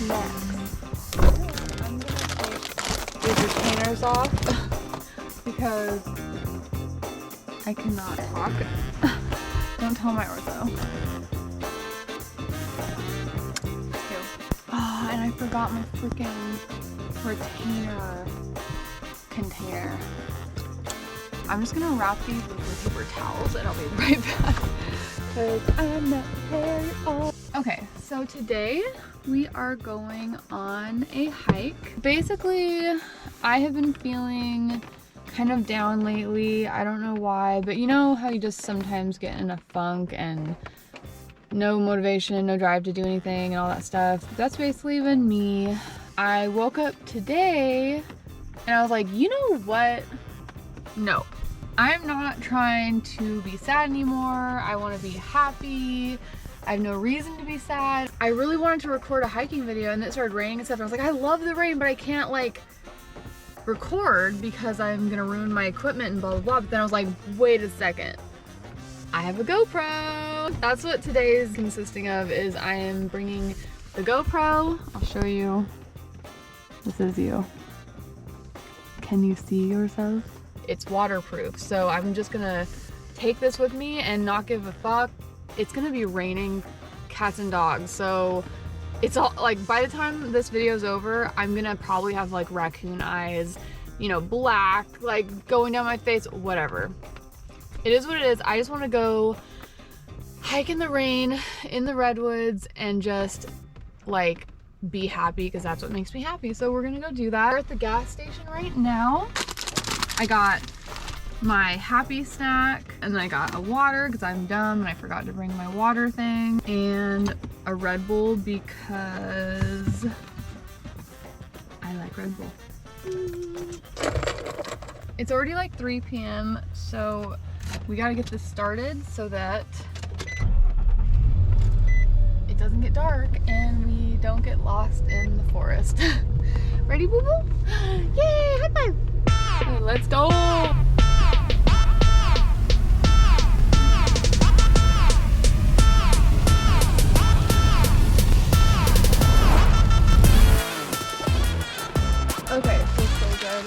next? I'm gonna take these retainers off because I cannot talk. Don't tell my ortho. Oh, and I forgot my freaking retainer container. I'm just gonna wrap these with paper towels and I'll be right back because I'm not prepared at all. Okay, so today we are going on a hike. Basically, I have been feeling kind of down lately. I don't know why, but you know how you just sometimes get in a funk and no motivation, no drive to do anything and all that stuff. That's basically been me. I woke up today and I was like, you know what? No. I'm not trying to be sad anymore. I want to be happy. I have no reason to be sad. I really wanted to record a hiking video and it started raining and stuff. And I was like, I love the rain, but I can't like record because I'm gonna ruin my equipment and blah, blah, blah. But then I was like, wait a second. I have a GoPro. That's what today is consisting of, is I am bringing the GoPro. I'll show you. This is you. Can you see yourself? It's waterproof, so I'm just gonna take this with me and not give a fuck. It's gonna be raining cats and dogs, so it's all like, by the time this video is over, I'm gonna probably have like raccoon eyes, you know, black, like going down my face, whatever. It is what it is. I just want to go hike in the rain in the Redwoods and just like be happy because that's what makes me happy. So we're gonna go do that. We're at the gas station right now. I got my happy snack and then I got a water because I'm dumb and I forgot to bring my water thing, and a Red Bull because I like Red Bull. It's already like 3 p.m. so we gotta get this started so that it doesn't get dark and we don't get lost in the forest. Ready, boo boo? Yay, high five! Okay, let's go! Okay, feels so good.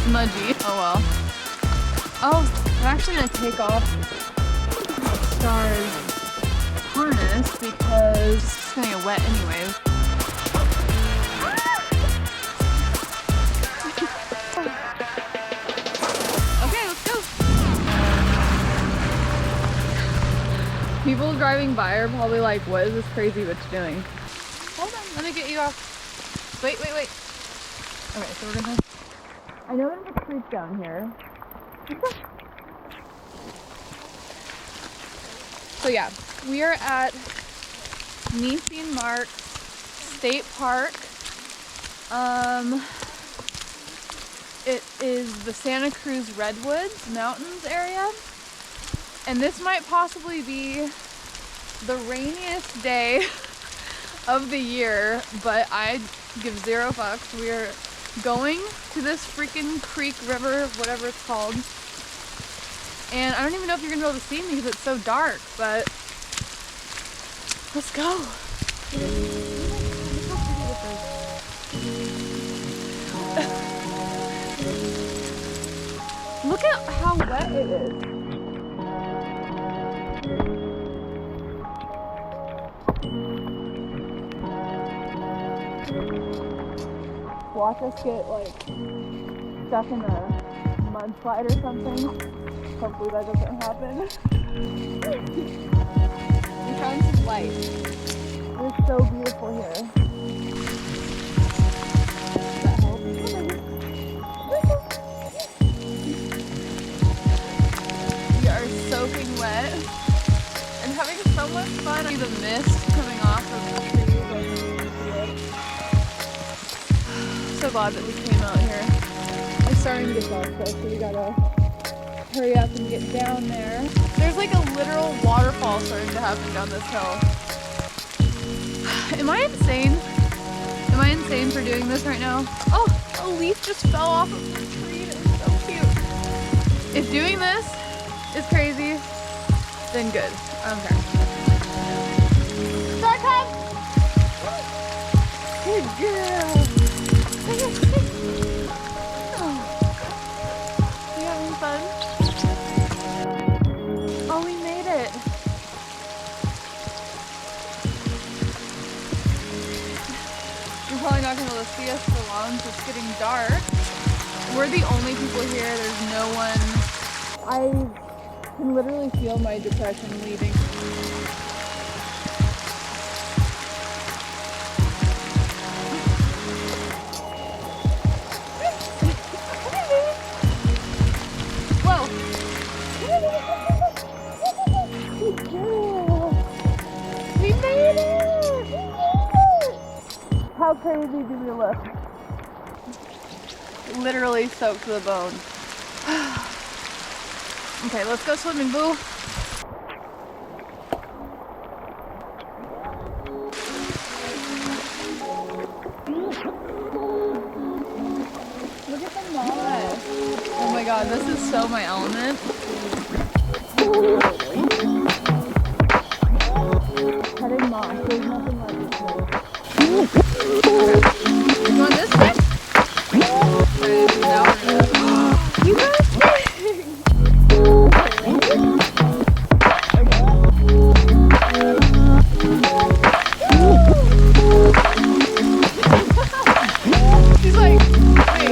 Smudgy. Oh well. Oh, I'm actually gonna take off Star's harness because it's gonna get wet anyways. Okay, let's go. People driving by are probably like, what is this crazy bitch doing? Hold on, let me get you off. Wait. Okay, so we're gonna... I know there's a creek down here. So yeah, we are at Nissan Mark State Park. It is the Santa Cruz Redwoods Mountains area. And this might possibly be the rainiest day of the year, but I give zero fucks. We are going to this freaking creek, river, whatever it's called. And I don't even know if you're gonna be able to see me because it's so dark, but let's go. Look at how wet it is. Watch us get like stuck in a mudslide or something. Hopefully that doesn't happen. We found some light. It's so beautiful here. Does that help? We are soaking wet and having so much fun. See the mist coming off of the trees. So glad that we came out here. It's starting to get dark though, so we gotta hurry up and get down there. There's like a literal waterfall starting to happen down this hill. Am I insane? Am I insane for doing this right now? Oh, a leaf just fell off of the tree. It was so cute. If doing this is crazy, then good. I don't care. Start time! girl. You having fun? Oh, we made it. You're probably not gonna be able to see us for long because it's getting dark. We're the only people here. There's no one. I can literally feel my depression leaving. Whoa! We made it! How crazy do we look? Literally soaked to the bone. Okay, let's go swimming, boo. Look at the moss. Oh my god, this is so my element. Cutting moss, there's nothing like this place. You want this thing? You guys she's like, wait,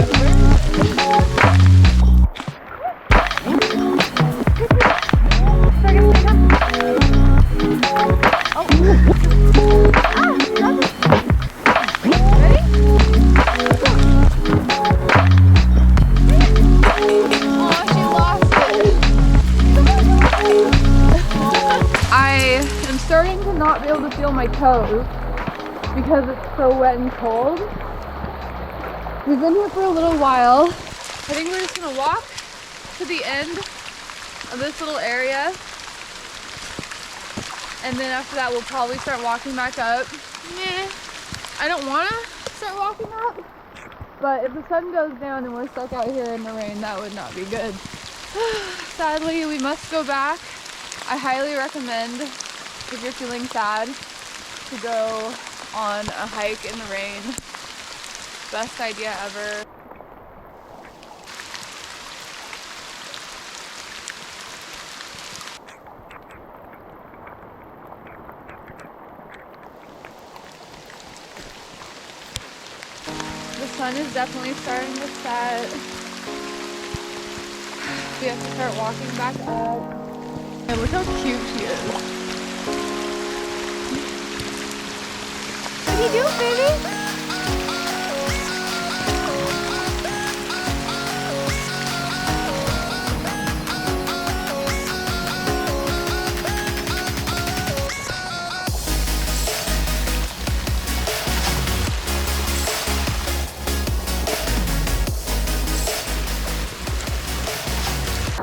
starting to not be able to feel my toes because it's so wet and cold. We've been here for a little while. I think we're just gonna walk to the end of this little area, and then after that we'll probably start walking back up. I don't want to start walking up, but if the sun goes down and we're stuck out here in the rain, that would not be good. Sadly, we must go back. I highly recommend, if you're feeling sad, to go on a hike in the rain. Best idea ever. The sun is definitely starting to set. We have to start walking back up. And look how cute she is. What do you do, baby?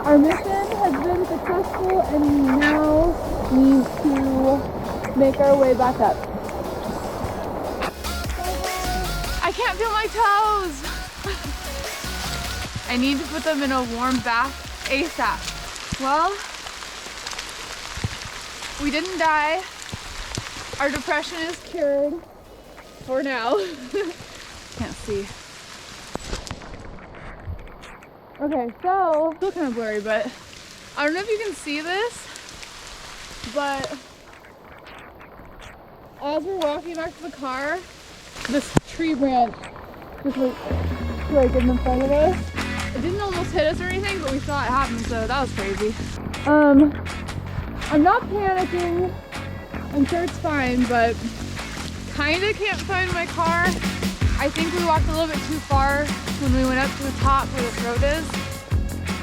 Our mission has been successful and we now need to make our way back up. I can't feel my toes! I need to put them in a warm bath ASAP. Well, we didn't die. Our depression is cured for now. Can't see. Okay, so, still kind of blurry, but I don't know if you can see this, but as we're walking back to the car, this tree branch just like in the front of us. It didn't almost hit us or anything, but we saw it happen, so that was crazy. I'm not panicking. I'm sure it's fine, but kinda can't find my car. I think we walked a little bit too far when we went up to the top where the throat is.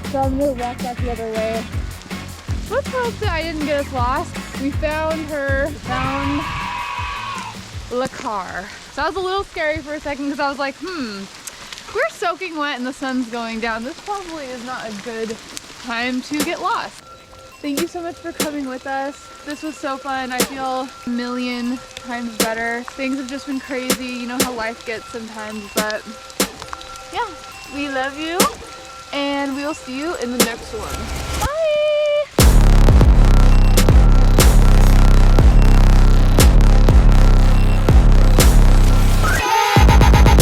So I'm gonna walk back the other way. Let's hope that I didn't get us lost. We found the car. So that was a little scary for a second because I was like, we're soaking wet and the sun's going down. This probably is not a good time to get lost. Thank you so much for coming with us. This was so fun. I feel a million times better. Things have just been crazy. You know how life gets sometimes, but yeah, we love you and we will see you in the next one.